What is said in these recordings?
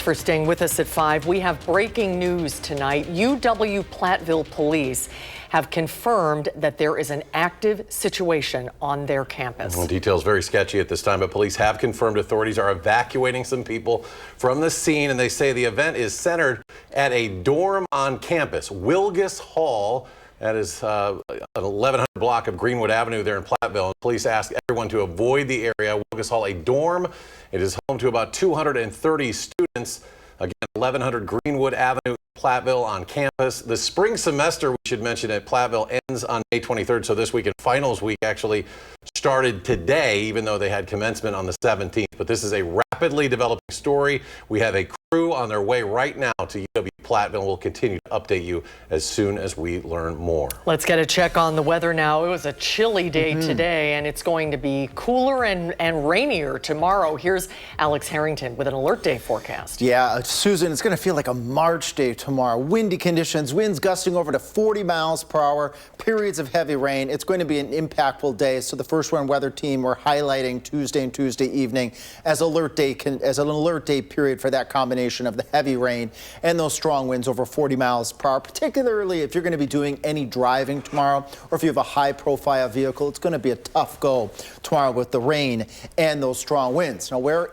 For staying with us at 5, we have breaking news tonight. UW-Platteville police have confirmed that there is an active situation on their campus. Well, details very sketchy at this time, but police have confirmed authorities are evacuating some people from the scene, and they say the event is centered at a dorm on campus, Wilgis Hall. That is an 1100 block of Greenwood Avenue there in Platteville. Police ask everyone to avoid the area. Wilgis Hall, a dorm. It is home to about 230 students. Again, 1100 Greenwood Avenue, Platteville on campus. The spring semester, we should mention, at Platteville ends on May 23rd. So this week and finals week actually started today, even though they had commencement on the 17th. But this is a rapidly developing story. We have a crew on their way right now to UW-Platteville. We'll continue to update you as soon as we learn more. Let's get a check on the weather now. It was a chilly day today, and it's going to be cooler and rainier tomorrow. Here's Alex Harrington with an alert day forecast. Yeah, Susan, it's going to feel like a March day tomorrow. Windy conditions, winds gusting over to 40 miles per hour, periods of heavy rain. It's going to be an impactful day. So the First Warn Weather Team, we're highlighting Tuesday and Tuesday evening as an alert day period for that combination of the heavy rain and those strong winds over 40 miles per hour, particularly if you're going to be doing any driving tomorrow or if you have a high profile vehicle. It's going to be a tough go tomorrow with the rain and those strong winds. Now, where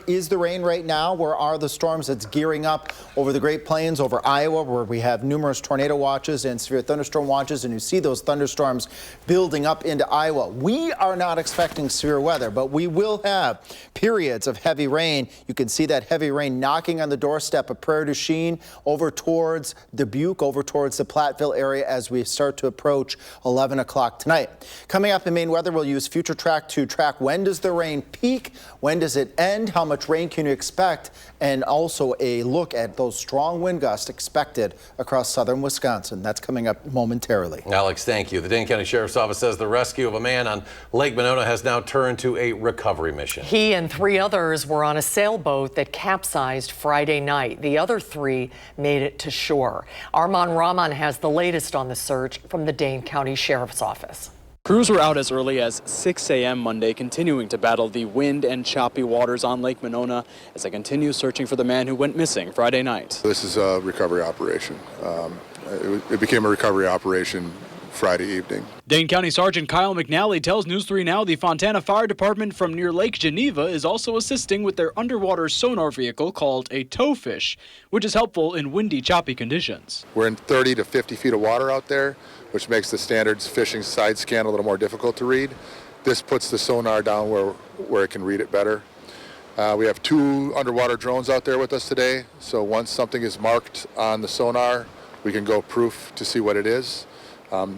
is the rain right now? Where are the storms? It's gearing up over the Great Plains, over Iowa, where we have numerous tornado watches and severe thunderstorm watches, and you see those thunderstorms building up into Iowa. We are not expecting severe weather, but we will have periods of heavy rain. You can see that heavy rain knocking on the doorstep of Prairie du Chien over towards Dubuque, over towards the Platteville area as we start to approach 11 o'clock tonight. Coming up in Maine weather, we'll use Future Track to track when does the rain peak, when does it end, how much rain can you expect, and also a look at those strong wind gusts expected across southern Wisconsin. That's coming up momentarily. Alex, thank you. The Dane County Sheriff's Office says the rescue of a man on Lake Monona has now turned to a recovery mission. He and 3 others were on a sailboat that capsized Friday night. The other 3 made it to shore. Armand Rahman has the latest on the search from the Dane County Sheriff's Office. Crews were out as early as 6 a.m. Monday, continuing to battle the wind and choppy waters on Lake Monona as they continue searching for the man who went missing Friday night. This is a recovery operation. It became a recovery operation Friday evening. Dane County Sergeant Kyle McNally tells News 3 Now the Fontana Fire Department from near Lake Geneva is also assisting with their underwater sonar vehicle called a towfish, which is helpful in windy, choppy conditions. We're in 30 to 50 feet of water out there, which makes the standards fishing side scan a little more difficult to read. This puts the sonar down where it can read it better. We have 2 underwater drones out there with us today, so once something is marked on the sonar, we can go proof to see what it is.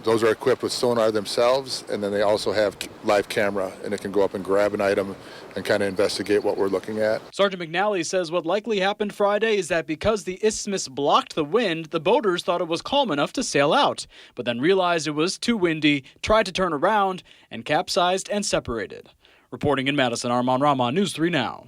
Those are equipped with sonar themselves, and then they also have live camera, and it can go up and grab an item and kind of investigate what we're looking at. Sergeant McNally says what likely happened Friday is that because the isthmus blocked the wind, the boaters thought it was calm enough to sail out, but then realized it was too windy, tried to turn around, and capsized and separated. Reporting in Madison, Armand Rahman, News 3 Now.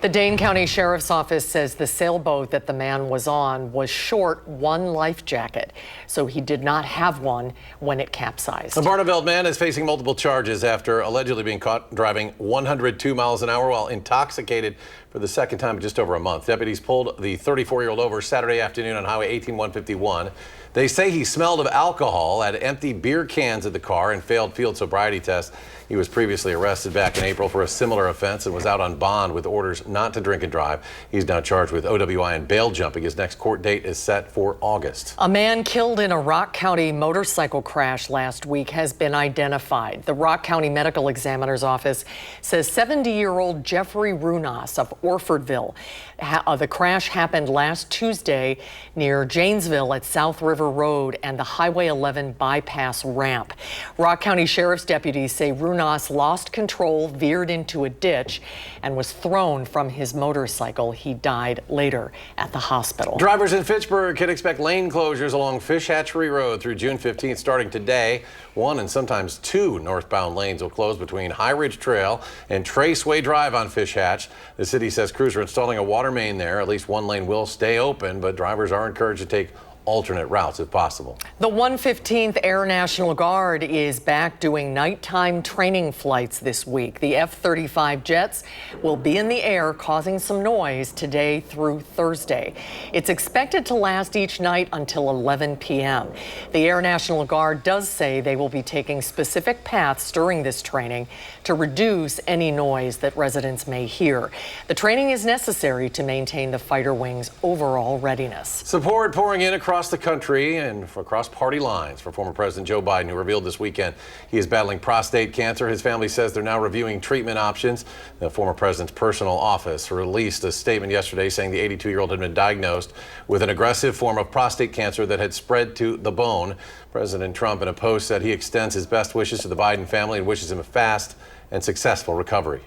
The Dane County Sheriff's Office says the sailboat that the man was on was short 1 life jacket, so he did not have one when it capsized. The Barneveld man is facing multiple charges after allegedly being caught driving 102 miles an hour while intoxicated for the second time in just over a month. Deputies pulled the 34-year-old over Saturday afternoon on Highway 18-151. They say he smelled of alcohol, had empty beer cans in the car, and failed field sobriety tests. He was previously arrested back in April for a similar offense and was out on bond with orders not to drink and drive. He's now charged with OWI and bail jumping. His next court date is set for August. A man killed in a Rock County motorcycle crash last week has been identified. The Rock County Medical Examiner's Office says 70-year-old Jeffrey Runas of Orfordville. The crash happened last Tuesday near Janesville at South River Road and the Highway 11 bypass ramp. Rock County Sheriff's deputies say Runas lost control, veered into a ditch, and was thrown from his motorcycle. He died later at the hospital. Drivers in Fitchburg can expect lane closures along Fish Hatchery Road through June 15th starting today. 1 and sometimes 2 northbound lanes will close between High Ridge Trail and Traceway Drive on Fish Hatch. The city says crews are installing a water main there. At least 1 lane will stay open, but drivers are encouraged to take alternate routes if possible. The 115th Air National Guard is back doing nighttime training flights this week. The F-35 jets will be in the air causing some noise today through Thursday. It's expected to last each night until 11 p.m. The Air National Guard does say they will be taking specific paths during this training to reduce any noise that residents may hear. The training is necessary to maintain the fighter wing's overall readiness. Support pouring in across the country and across party lines for former President Joe Biden, who revealed this weekend he is battling prostate cancer. His family says they're now reviewing treatment options. The former president's personal office released a statement yesterday saying the 82-year-old had been diagnosed with an aggressive form of prostate cancer that had spread to the bone. President Trump, in a post, said he extends his best wishes to the Biden family and wishes him a fast and successful recovery.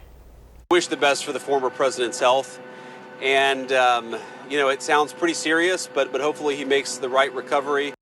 Wish the best for the former president's health. And, it sounds pretty serious, but hopefully he makes the right recovery.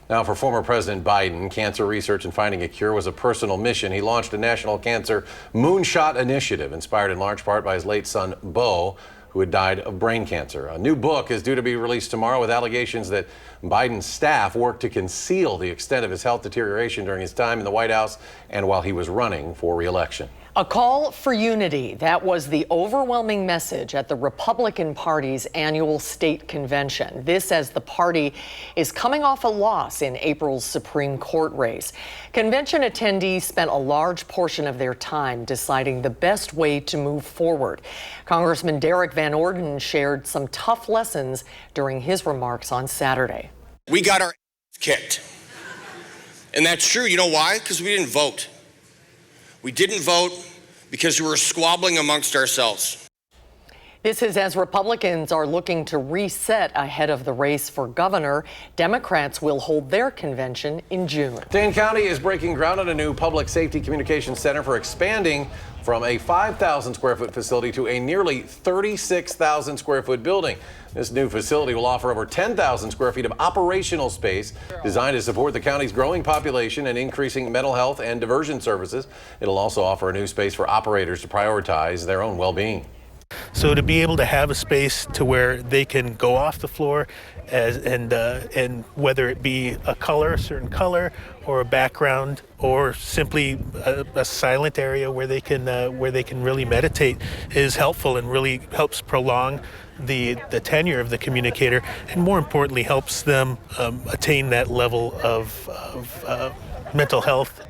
Now, for former President Biden, cancer research and finding a cure was a personal mission. He launched a national cancer moonshot initiative inspired in large part by his late son, Beau, who had died of brain cancer. A new book is due to be released tomorrow with allegations that Biden's staff worked to conceal the extent of his health deterioration during his time in the White House and while he was running for re-election. A call for unity. That was the overwhelming message at the Republican Party's annual state convention. This as the party is coming off a loss in April's Supreme Court race. Convention attendees spent a large portion of their time deciding the best way to move forward. Congressman Derek Van Orden shared some tough lessons during his remarks on Saturday. We got our kicked. And that's true. You know why? Because we didn't vote. We didn't vote because we were squabbling amongst ourselves. This is as Republicans are looking to reset ahead of the race for governor. Democrats will hold their convention in June. Dane County is breaking ground on a new public safety communications center for expanding from a 5,000 square foot facility to a nearly 36,000 square foot building. This new facility will offer over 10,000 square feet of operational space designed to support the county's growing population and increasing mental health and diversion services. It'll also offer a new space for operators to prioritize their own well-being. So to be able to have a space to where they can go off the floor and whether it be a certain color or a background or simply a silent area where they can really meditate is helpful and really helps prolong the tenure of the communicator and more importantly helps them attain that level of mental health.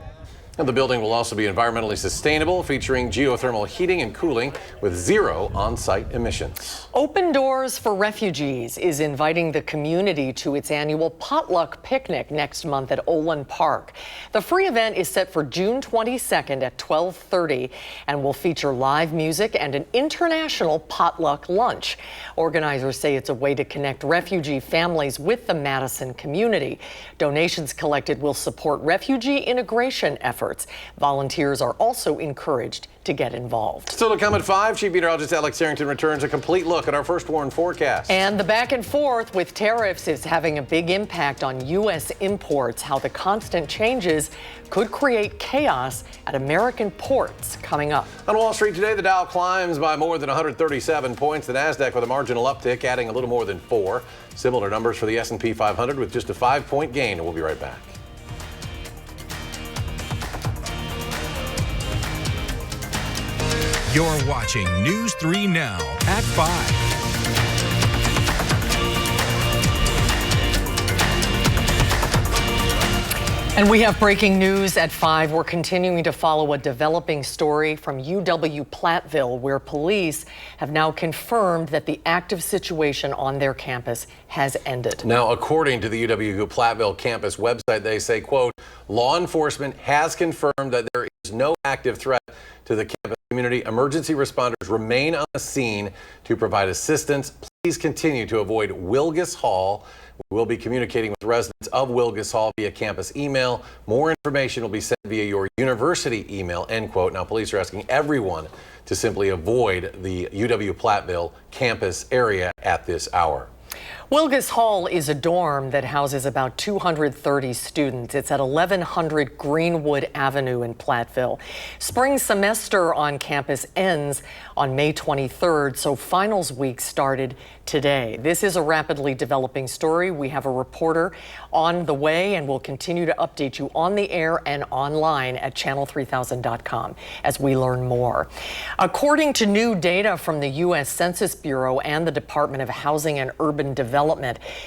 And the building will also be environmentally sustainable, featuring geothermal heating and cooling with zero on-site emissions. Open Doors for Refugees is inviting the community to its annual potluck picnic next month at Olin Park. The free event is set for June 22nd at 12:30 and will feature live music and an international potluck lunch. Organizers say it's a way to connect refugee families with the Madison community. Donations collected will support refugee integration efforts. Volunteers are also encouraged to get involved. Still to come at 5, Chief Meteorologist Alex Harrington returns a complete look at our first warn forecast. And the back and forth with tariffs is having a big impact on U.S. imports. How the constant changes could create chaos at American ports coming up. On Wall Street today, the Dow climbs by more than 137 points. The Nasdaq with a marginal uptick, adding a little more than 4. Similar numbers for the S&P 500 with just a 5-point gain. And we'll be right back. You're watching News 3 Now at 5. And we have breaking news at 5. We're continuing to follow a developing story from UW-Platteville, where police have now confirmed that the active situation on their campus has ended. Now, according to the UW-Platteville campus website, they say, quote, law enforcement has confirmed that there is no active threat to the campus community. Emergency responders remain on the scene to provide assistance. Please continue to avoid Wilgus Hall. We will be communicating with residents of Wilgus Hall via campus email. More information will be sent via your university email, end quote. Now, police are asking everyone to simply avoid the UW-Platteville campus area at this hour. Wilgus Hall is a dorm that houses about 230 students. It's at 1100 Greenwood Avenue in Platteville. Spring semester on campus ends on May 23rd, so finals week started today. This is a rapidly developing story. We have a reporter on the way, and we'll continue to update you on the air and online at channel3000.com as we learn more. According to new data from the U.S. Census Bureau and the Department of Housing and Urban Development,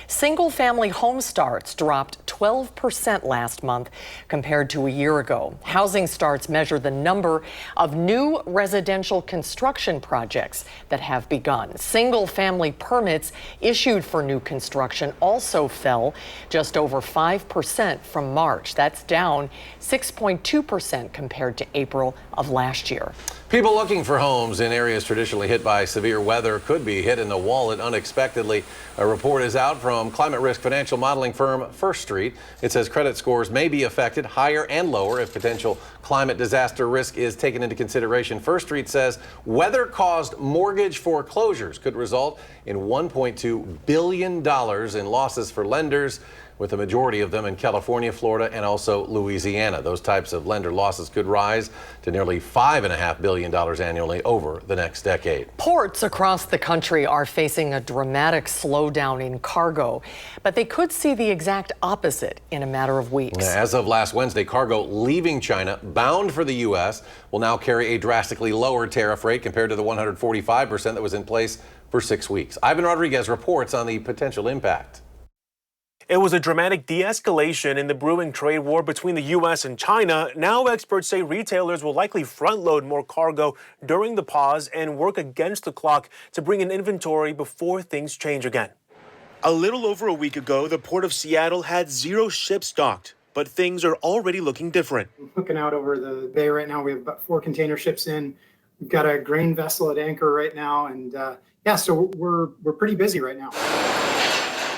single-family home starts dropped 12% last month compared to a year ago. Housing starts measure the number of new residential construction projects that have begun. Single-family permits issued for new construction also fell just over 5% from March. That's down 6.2% compared to April of last year. People looking for homes in areas traditionally hit by severe weather could be hit in the wallet unexpectedly. A report is out from climate risk financial modeling firm First Street. It says credit scores may be affected higher and lower if potential climate disaster risk is taken into consideration. First Street says weather-caused mortgage foreclosures could result in $1.2 billion in losses for lenders, with the majority of them in California, Florida, and also Louisiana. Those types of lender losses could rise to nearly $5.5 billion annually over the next decade. Ports across the country are facing a dramatic slowdown in cargo, but they could see the exact opposite in a matter of weeks. As of last Wednesday, cargo leaving China bound for the U.S. will now carry a drastically lower tariff rate compared to the 145% that was in place for 6 weeks. Ivan Rodriguez reports on the potential impact. It was a dramatic de-escalation in the brewing trade war between the U.S. and China. Now experts say retailers will likely front-load more cargo during the pause and work against the clock to bring in inventory before things change again. A little over a week ago, the Port of Seattle had 0 ships docked, but things are already looking different. Looking out over the bay right now, we have about 4 container ships in. We've got a grain vessel at anchor right now, and so we're pretty busy right now.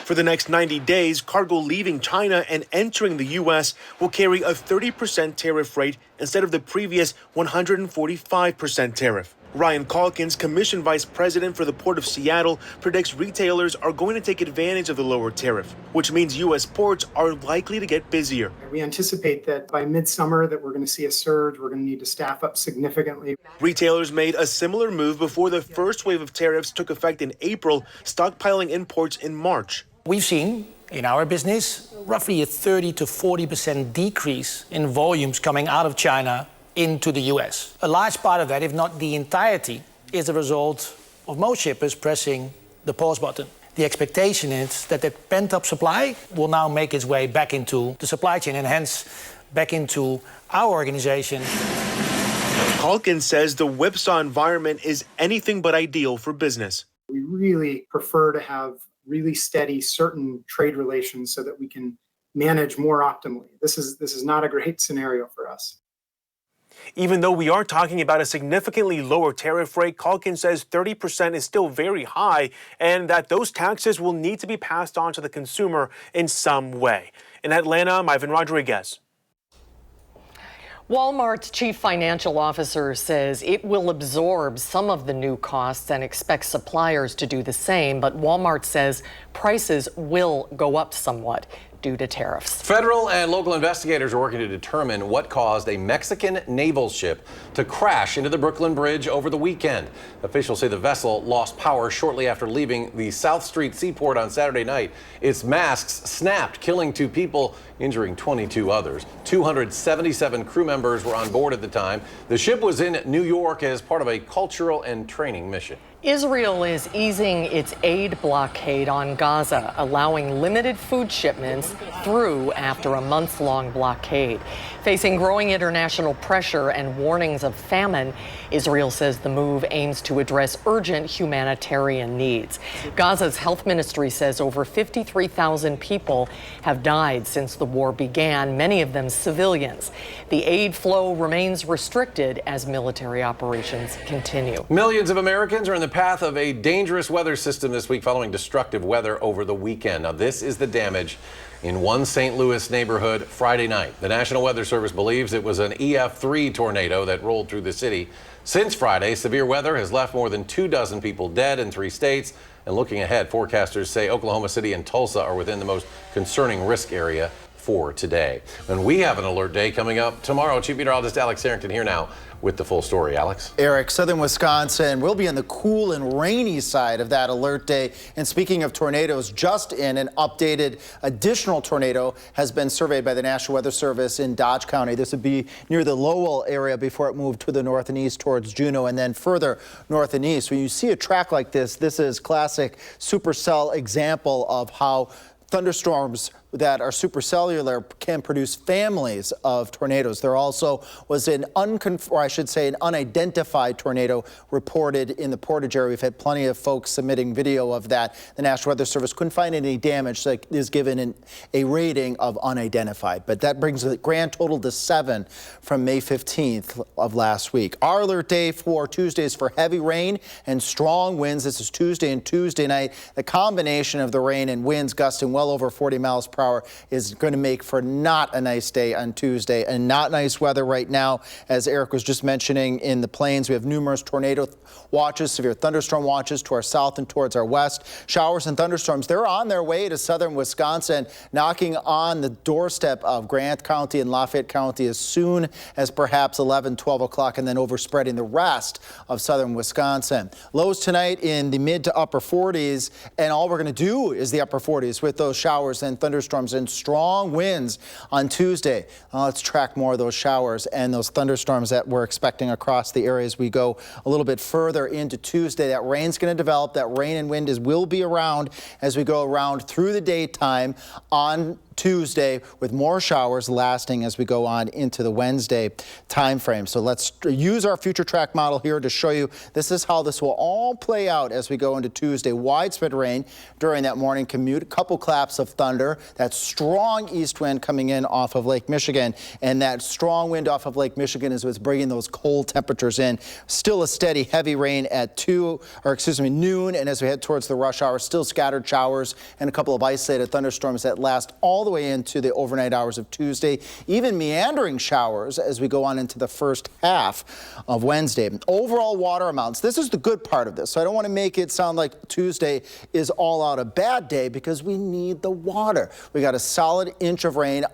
For the next 90 days, cargo leaving China and entering the U.S. will carry a 30% tariff rate instead of the previous 145% tariff. Ryan Calkins, Commission Vice President for the Port of Seattle, predicts retailers are going to take advantage of the lower tariff, which means U.S. ports are likely to get busier. We anticipate that by midsummer that we're going to see a surge. We're going to need to staff up significantly. Retailers made a similar move before the first wave of tariffs took effect in April, stockpiling imports in March. We've seen in our business roughly a 30 to 40% decrease in volumes coming out of China into the US. A large part of that, if not the entirety, is the result of most shippers pressing the pause button. The expectation is that the pent-up supply will now make its way back into the supply chain and hence back into our organization. Calkins says the whipsaw environment is anything but ideal for business. We really prefer to have really steady, certain trade relations so that we can manage more optimally. This is not a great scenario for us. Even though we are talking about a significantly lower tariff rate, Calkins says 30% is still very high and that those taxes will need to be passed on to the consumer in some way. In Atlanta, I'm Ivan Rodriguez. Walmart's chief financial officer says it will absorb some of the new costs and expects suppliers to do the same, but Walmart says prices will go up somewhat due to tariffs. Federal and local investigators are working to determine what caused a Mexican naval ship to crash into the Brooklyn Bridge over the weekend. Officials say the vessel lost power shortly after leaving the South Street seaport on Saturday night. Its masts snapped, killing 2 people, injuring 22 others. 277 crew members were on board at the time. The ship was in New York as part of a cultural and training mission. Israel is easing its aid blockade on Gaza, allowing limited food shipments through after a months-long blockade. Facing growing international pressure and warnings of famine, Israel says the move aims to address urgent humanitarian needs. Gaza's health ministry says over 53,000 people have died since the war began, many of them civilians. The aid flow remains restricted as military operations continue. Millions of Americans are in the path of a dangerous weather system this week following destructive weather over the weekend. Now, this is the damage in one St. Louis neighborhood Friday night. The National Weather Service believes it was an EF3 tornado that rolled through the city. Since Friday, severe weather has left more than 24 people dead in 3 states. And looking ahead, forecasters say Oklahoma City and Tulsa are within the most concerning risk area for today. And we have an alert day coming up tomorrow. Chief Meteorologist Alex Harrington here now with the full story. Alex. Eric, southern Wisconsin will be on the cool and rainy side of that alert day. And speaking of tornadoes, just in an updated additional tornado has been surveyed by the National Weather Service in Dodge County. This would be near the Lowell area before it moved to the north and east towards Juneau and then further north and east. When you see a track like this is classic supercell example of how thunderstorms that are supercellular can produce families of tornadoes. There also was an unidentified tornado reported in the Portage area. We've had plenty of folks submitting video of that. The National Weather Service couldn't find any damage, so it is given a rating of unidentified. But that brings the grand total to 7 from May 15th of last week. Our alert day for Tuesday is for heavy rain and strong winds. This is Tuesday and Tuesday night. The combination of the rain and winds gusting well over 40 miles per hour is going to make for not a nice day on Tuesday and not nice weather right now. As Eric was just mentioning, in the plains, we have numerous tornado watches, severe thunderstorm watches to our south and towards our west. Showers and thunderstorms, they're on their way to southern Wisconsin, knocking on the doorstep of Grant County and Lafayette County as soon as perhaps 11, 12 o'clock, and then overspreading the rest of southern Wisconsin. Lows tonight in the mid to upper 40s, and all we're going to do is the upper 40s with those showers and thunderstorms and strong winds on Tuesday. Let's track more of those showers and those thunderstorms that we're expecting across the area as we go a little bit further into Tuesday. That rain's going to develop. That rain and wind will be around as we go around through the daytime on Tuesday, with more showers lasting as we go on into the Wednesday time frame. So let's use our future track model here to show you this is how this will all play out as we go into Tuesday. Widespread rain during that morning commute, a couple claps of thunder, that strong east wind coming in off of Lake Michigan, and that strong wind off of Lake Michigan is what's bringing those cold temperatures in. Still a steady heavy rain at noon, and as we head towards the rush hour, still scattered showers and a couple of isolated thunderstorms that last all the way into the overnight hours of Tuesday, even meandering showers as we go on into the first half of Wednesday. Overall water amounts, this is the good part of this. So I don't want to make it sound like Tuesday is all out a bad day, because we need the water. We got a solid inch of rain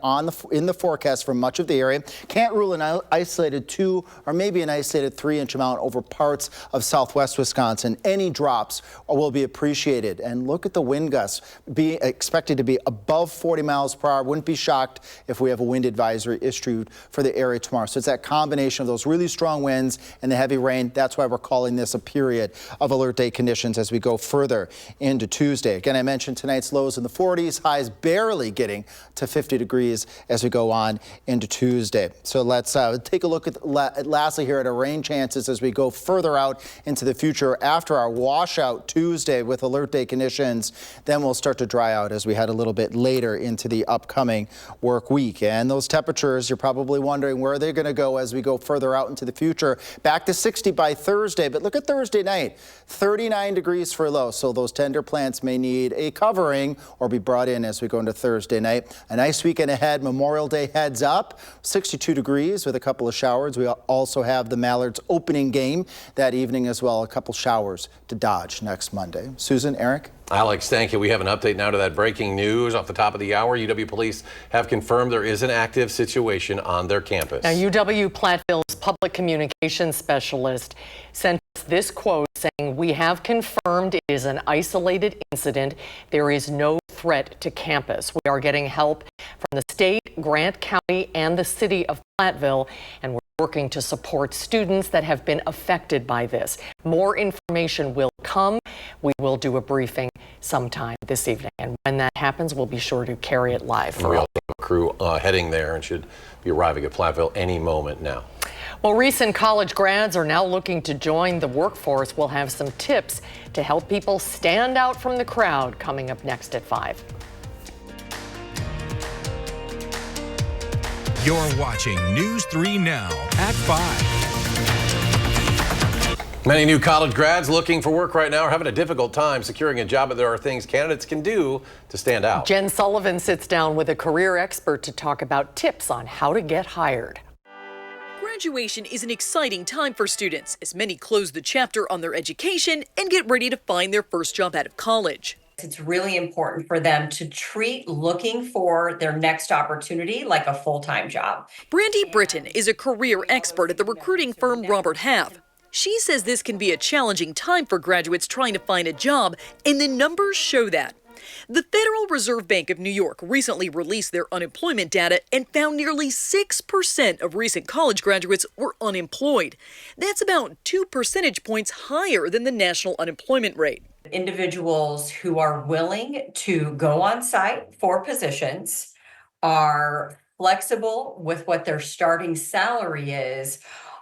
in the forecast for much of the area. Can't rule an isolated 2 or maybe an isolated 3-inch amount over parts of southwest Wisconsin. Any drops will be appreciated. And look at the wind gusts, be expected to be above 40 miles per hour. Wouldn't be shocked if we have a wind advisory issued for the area tomorrow. So it's that combination of those really strong winds and the heavy rain. That's why we're calling this a period of alert day conditions as we go further into Tuesday. Again, I mentioned tonight's lows in the 40s, highs barely getting to 50 degrees as we go on into Tuesday. So let's take a look at lastly here at our rain chances as we go further out into the future after our washout Tuesday with alert day conditions. Then we'll start to dry out as we head a little bit later into the upcoming work week. And those temperatures, you're probably wondering where they're going to go as we go further out into the future. Back to 60 by Thursday, but look at Thursday night, 39 degrees for low. So those tender plants may need a covering or be brought in as we go into Thursday night. A nice weekend ahead. Memorial Day heads up, 62 degrees with a couple of showers. We also have the Mallards opening game that evening as well. A couple showers to Dodge next Monday. Susan, Eric? Alex, thank you. We have an update now to that breaking news off the top of the hour. UW police have confirmed there is an active situation on their campus. Now, UW-Platteville's public communications specialist sent us this quote saying, "We have confirmed it is an isolated incident. There is no threat to campus. We are getting help from the state, Grant County, and the city of Platteville, and we're working to support students that have been affected by this. More information will come. We will do a briefing sometime this evening, and when that happens, we'll be sure to carry it live for we all." also have a crew heading there and should be arriving at Platteville any moment now. Well, recent college grads are now looking to join the workforce. We'll have some tips to help people stand out from the crowd coming up next at 5. You're watching News 3 Now at 5. Many new college grads looking for work right now are having a difficult time securing a job, but there are things candidates can do to stand out. Jen Sullivan sits down with a career expert to talk about tips on how to get hired. Graduation is an exciting time for students as many close the chapter on their education and get ready to find their first job out of college. It's really important for them to treat looking for their next opportunity like a full-time job. Brandy Britton is a career expert at the recruiting firm Robert Half. She says this can be a challenging time for graduates trying to find a job, and the numbers show that. The Federal Reserve Bank of New York recently released their unemployment data and found nearly 6% of recent college graduates were unemployed. That's about 2 percentage points higher than the national unemployment rate. Individuals who are willing to go on site for positions, are flexible with what their starting salary is,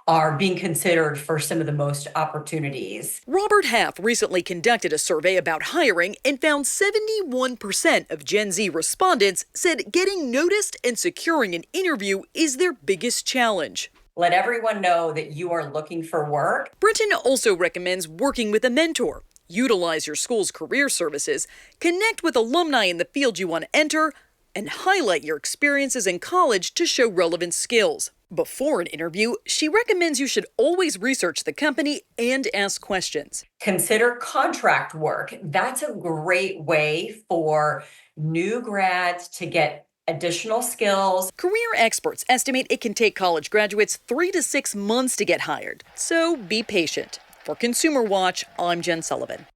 are being considered for some of the most opportunities. Robert Half recently conducted a survey about hiring and found 71% of Gen Z respondents said getting noticed and securing an interview is their biggest challenge. Let everyone know that you are looking for work. Britton also recommends working with a mentor. Utilize your school's career services, connect with alumni in the field you want to enter, and highlight your experiences in college to show relevant skills. Before an interview, she recommends you should always research the company and ask questions. Consider contract work. That's a great way for new grads to get additional skills. Career experts estimate it can take college graduates 3 to 6 months to get hired, so be patient. For Consumer Watch, I'm Jen Sullivan.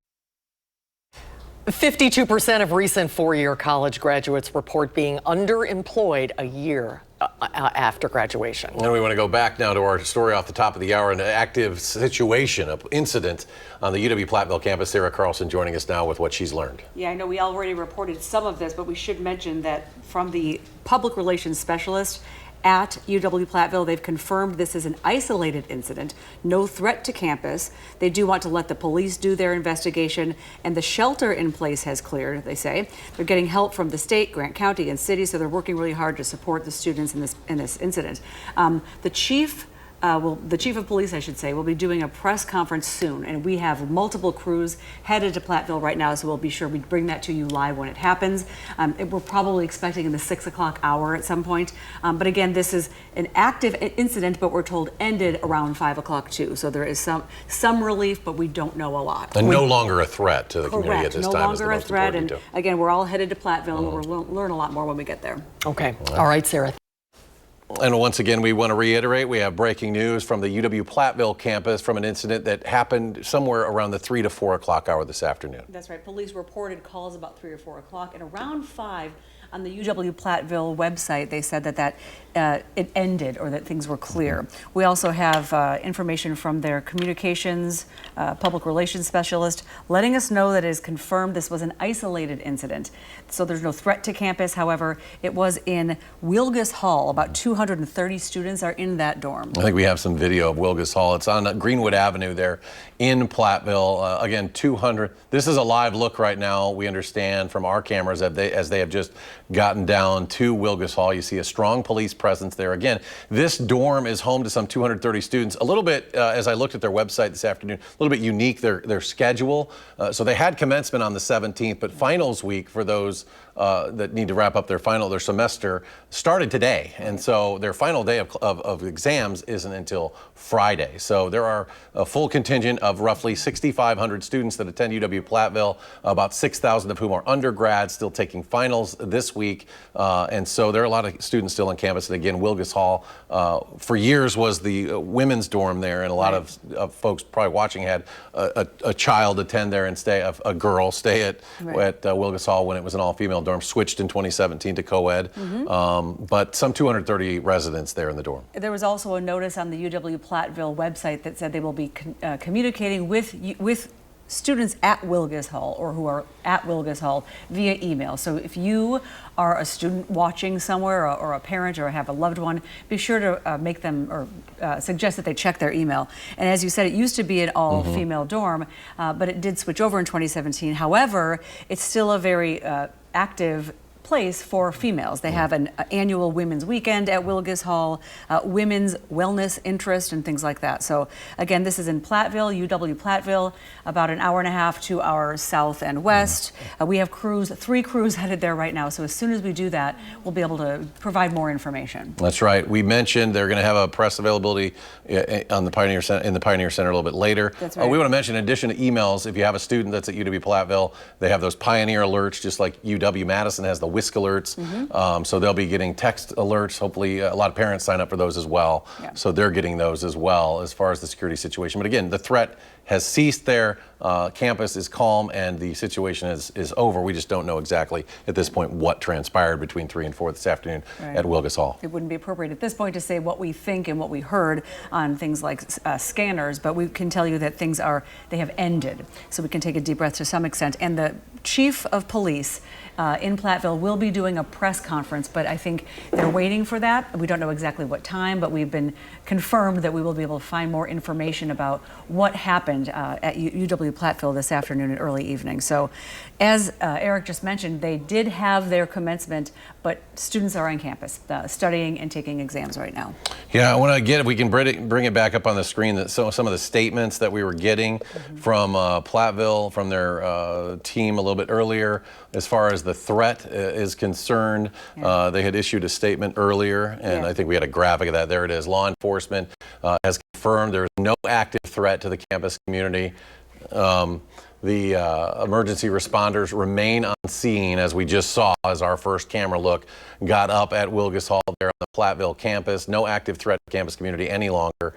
52% of recent four-year college graduates report being underemployed a year after graduation. And we want to go back now to our story off the top of the hour, an active situation, an incident on the UW-Platteville campus. Sarah Carlson joining us now with what she's learned. Yeah, I know we already reported some of this, but we should mention that from the public relations specialist at UW-Platteville, they've confirmed this is an isolated incident, no threat to campus. They do want to let the police do their investigation, and the shelter in place has cleared, they say. They're getting help from the state, Grant County, and city, so they're working really hard to support the students in this incident. The chief of police, I should say, will be doing a press conference soon, and we have multiple crews headed to Platteville right now, so we'll be sure we bring that to you live when it happens. We're probably expecting in the 6 o'clock hour at some point, but again, this is an active incident, but we're told ended around 5 o'clock too, so there is some relief, but we don't know a lot. And no longer a threat to the community at this time. No longer a threat, and again, we're all headed to Platteville, and we'll learn a lot more when we get there. Okay, all right, Sarah. And once again, we want to reiterate, we have breaking news from the UW-Platteville campus from an incident that happened somewhere around the 3 to 4 o'clock hour this afternoon. That's right. Police reported calls about 3 or 4 o'clock, and around 5 on the UW-Platteville website, they said that it ended, or that things were clear. We also have information from their communications public relations specialist letting us know that it is confirmed this was an isolated incident. So there's no threat to campus. However, it was in Wilgus Hall. About 230 students are in that dorm. I think we have some video of Wilgus Hall. It's on Greenwood Avenue there in Platteville. Again, 200. This is a live look right now, we understand, from our cameras as they have just gotten down to Wilgus Hall. You see a strong police presence there. Again, this dorm is home to some 230 students. A little bit, as I looked at their website this afternoon, a little bit unique, their schedule. So they had commencement on the 17th, but finals week for those that need to wrap up their semester started today. And so their final day of exams isn't until Friday. So there are a full contingent of roughly 6,500 students that attend UW-Platteville, about 6,000 of whom are undergrads still taking finals this week. And so there are a lot of students still on campus. And again, Wilgus Hall for years was the women's dorm there. And a lot of folks probably watching had a child attend there and a girl stay at Wilgus Hall when it was an all-female dorm, switched in 2017 to co-ed, but some 230 residents there in the dorm. There was also a notice on the UW-Platteville website that said they will be communicating with students at Wilgus Hall or who are at Wilgus Hall via email. So if you are a student watching somewhere or a parent or have a loved one, be sure to make them or suggest that they check their email. And as you said, it used to be an all-female dorm, but it did switch over in 2017. However, it's still a very active place for females. They have an annual women's weekend at Wilgus Hall, women's wellness interest and things like that. So again, this is in Platteville, UW Platteville, about an hour and a half, 2 hours south and west. We have three crews headed there right now. So as soon as we do that, we'll be able to provide more information. That's right. We mentioned they're going to have a press availability on the Pioneer Center, in the Pioneer Center a little bit later. That's right. We want to mention, in addition to emails, if you have a student that's at UW Platteville, they have those Pioneer alerts, just like UW Madison has the WISC alerts. So they'll be getting text alerts. Hopefully a lot of parents sign up for those as well. Yeah. So they're getting those as well as far as the security situation. But again, the threat has ceased there. Campus is calm and the situation is over. We just don't know exactly at this point what transpired between 3 and 4 this afternoon at Wilgus Hall. It wouldn't be appropriate at this point to say what we think and what we heard on things like scanners, but we can tell you that they have ended. So we can take a deep breath to some extent. And the chief of police in Platteville will be doing a press conference, but I think they're waiting for that. We don't know exactly what time, but we've been confirmed that we will be able to find more information about what happened at UW Platteville this afternoon and early evening. So as Eric just mentioned, they did have their commencement, but students are on campus studying and taking exams right now. Yeah, I want to get, if we can bring it back up on the screen, that some of the statements that we were getting from Platteville, from their team a little bit earlier, as far as the threat is concerned. They had issued a statement earlier, and I think we had a graphic of that. There it is. Law enforcement has confirmed there is no active threat to the campus community. The emergency responders remain on scene, as we just saw as our first camera look got up at Wilgus Hall there on the Platteville campus. No active threat to the campus community any longer.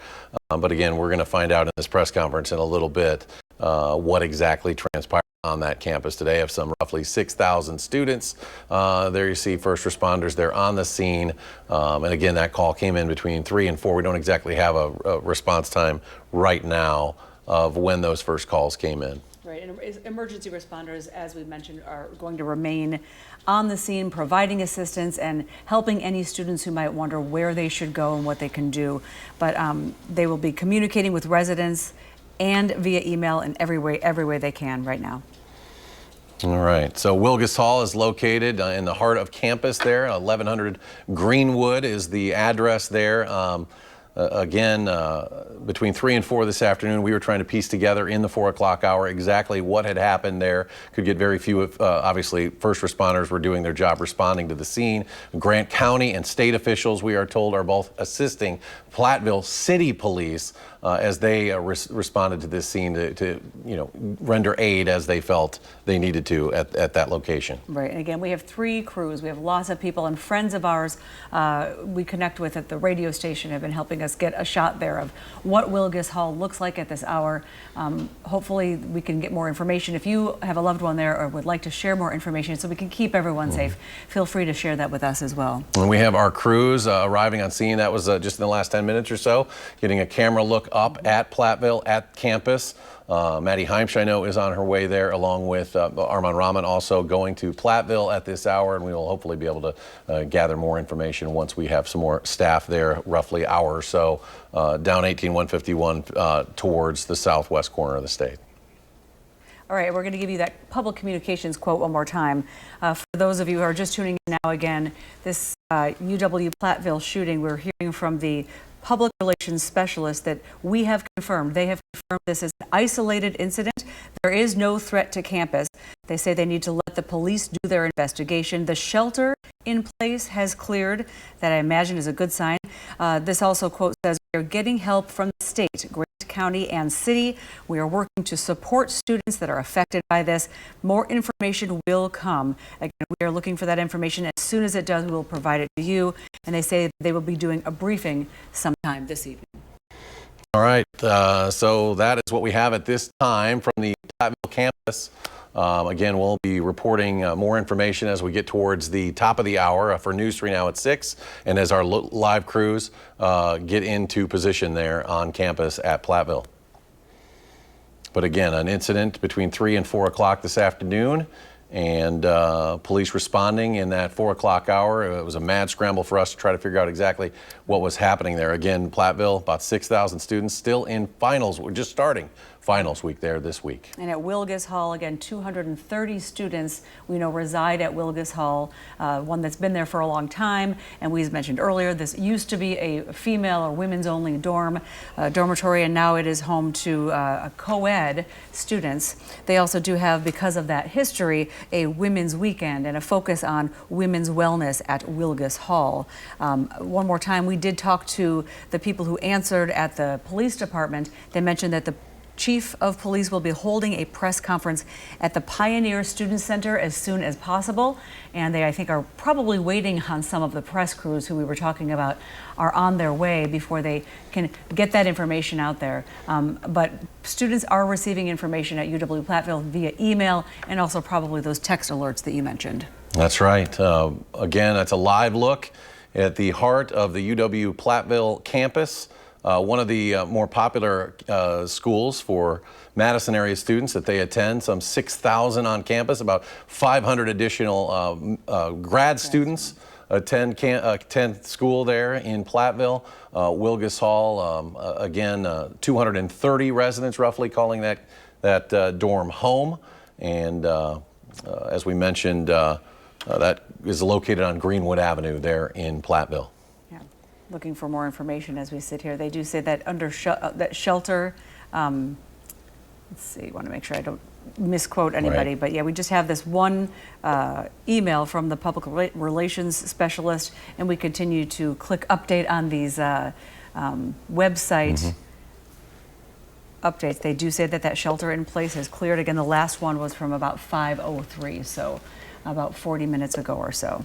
But again, we're going to find out in this press conference in a little bit what exactly transpired on that campus today of some roughly 6,000 students. There you see first responders there on the scene. And again, that call came in between 3 and 4. We don't exactly have a response time right now of when those first calls came in. Right, and emergency responders, as we mentioned, are going to remain on the scene, providing assistance and helping any students who might wonder where they should go and what they can do. But they will be communicating with residents and via email in every way they can right now. All right, so Wilgus Hall is located in the heart of campus there. 1100 Greenwood is the address there. Again, between 3 and 4 this afternoon, we were trying to piece together in the 4 o'clock hour exactly what had happened there. Could get very few, obviously, first responders were doing their job responding to the scene. Grant County and state officials, we are told, are both assisting Platteville City Police as they responded to this scene to render aid as they felt they needed to at that location. Right, and again, we have 3 crews. We have lots of people and friends of ours we connect with at the radio station have been helping us get a shot there of what Wilgus Hall looks like at this hour. Hopefully we can get more information. If you have a loved one there or would like to share more information so we can keep everyone safe, feel free to share that with us as well. And we have our crews arriving on scene. That was just in the last 10 minutes or so, getting a camera look up at Platteville at campus. Maddie Heimsch, I know, is on her way there, along with Armand Rahman, also going to Platteville at this hour, and we will hopefully be able to gather more information once we have some more staff there, roughly an hour or so, down 18151 towards the southwest corner of the state. All right, we're going to give you that public communications quote one more time. For those of you who are just tuning in now, again, this UW Platteville shooting, we're hearing from the public relations specialist that we have confirmed. They have confirmed this is an isolated incident. There is no threat to campus. They say they need to let the police do their investigation. The shelter in place has cleared. That, I imagine, is a good sign. This also, quote, says, we are getting help from the state, Grant County and city. We are working to support students that are affected by this. More information will come. Again, we are looking for that information. As soon as it does, we will provide it to you. And they say they will be doing a briefing sometime this evening. All right, so that is what we have at this time from the Platteville campus. Again, we'll be reporting more information as we get towards the top of the hour for News 3 Now at 6, and as our live crews get into position there on campus at Platteville. But again, an incident between 3 and 4 o'clock this afternoon, and police responding in that 4 o'clock hour. It was a mad scramble for us to try to figure out exactly what was happening there. Again, Platteville, about 6,000 students still in finals. We're just starting finals week there this week. And at Wilgus Hall, again, 230 students we know reside at Wilgus Hall, one that's been there for a long time. And we mentioned earlier, this used to be a female or women's only dormitory, and now it is home to co-ed students. They also do have, because of that history, a women's weekend and a focus on women's wellness at Wilgus Hall. One more time, we did talk to the people who answered at the police department. They mentioned that the Chief of Police will be holding a press conference at the Pioneer Student Center as soon as possible. And they, I think, are probably waiting on some of the press crews who we were talking about are on their way before they can get that information out there. But students are receiving information at UW-Platteville via email and also probably those text alerts that you mentioned. That's right. Again, that's a live look at the heart of the UW-Platteville campus. One of the more popular schools for Madison area students that they attend, some 6,000 on campus, about 500 additional grad students attend school there in Platteville. Wilgus Hall, again, 230 residents roughly calling that dorm home. And as we mentioned, that is located on Greenwood Avenue there in Platteville. Looking for more information as we sit here. They do say that under that shelter, let's see, I want to make sure I don't misquote anybody, but yeah, we just have this one email from the public relations specialist, and we continue to click update on these website updates. They do say that that shelter in place has cleared. Again, the last one was from about 5:03, so about 40 minutes ago or so.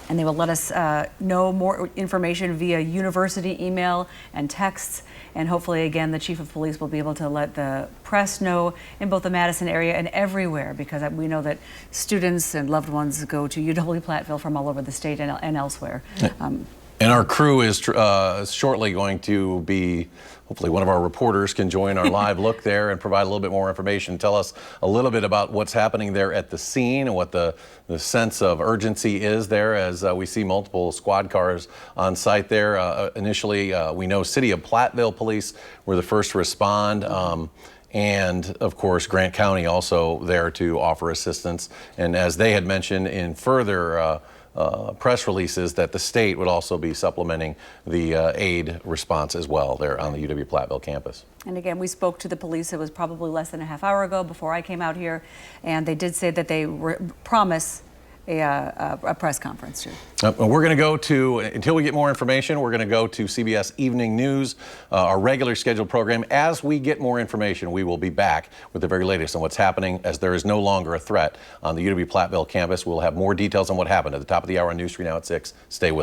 And they will let us know more information via university email and texts. And hopefully, again, the chief of police will be able to let the press know in both the Madison area and everywhere, because we know that students and loved ones go to UW-Platteville from all over the state and elsewhere. And our crew is shortly going to be, hopefully one of our reporters can join our live look there and provide a little bit more information, tell us a little bit about what's happening there at the scene and what the sense of urgency is there, as we see multiple squad cars on site there. Initially, we know City of Platteville police were the first to respond. And of course, Grant County also there to offer assistance. And as they had mentioned in further press releases, that the state would also be supplementing the aid response as well there on the UW-Platteville campus. And again, we spoke to the police. It was probably less than a half hour ago before I came out here, and they did say that they promise a press conference too. We're going to go to, until we get more information, we're going to go to CBS Evening News, our regular scheduled program. As we get more information, we will be back with the very latest on what's happening, as there is no longer a threat on the UW-Platteville campus. We'll have more details on what happened at the top of the hour on News 3 Now at 6. Stay with us.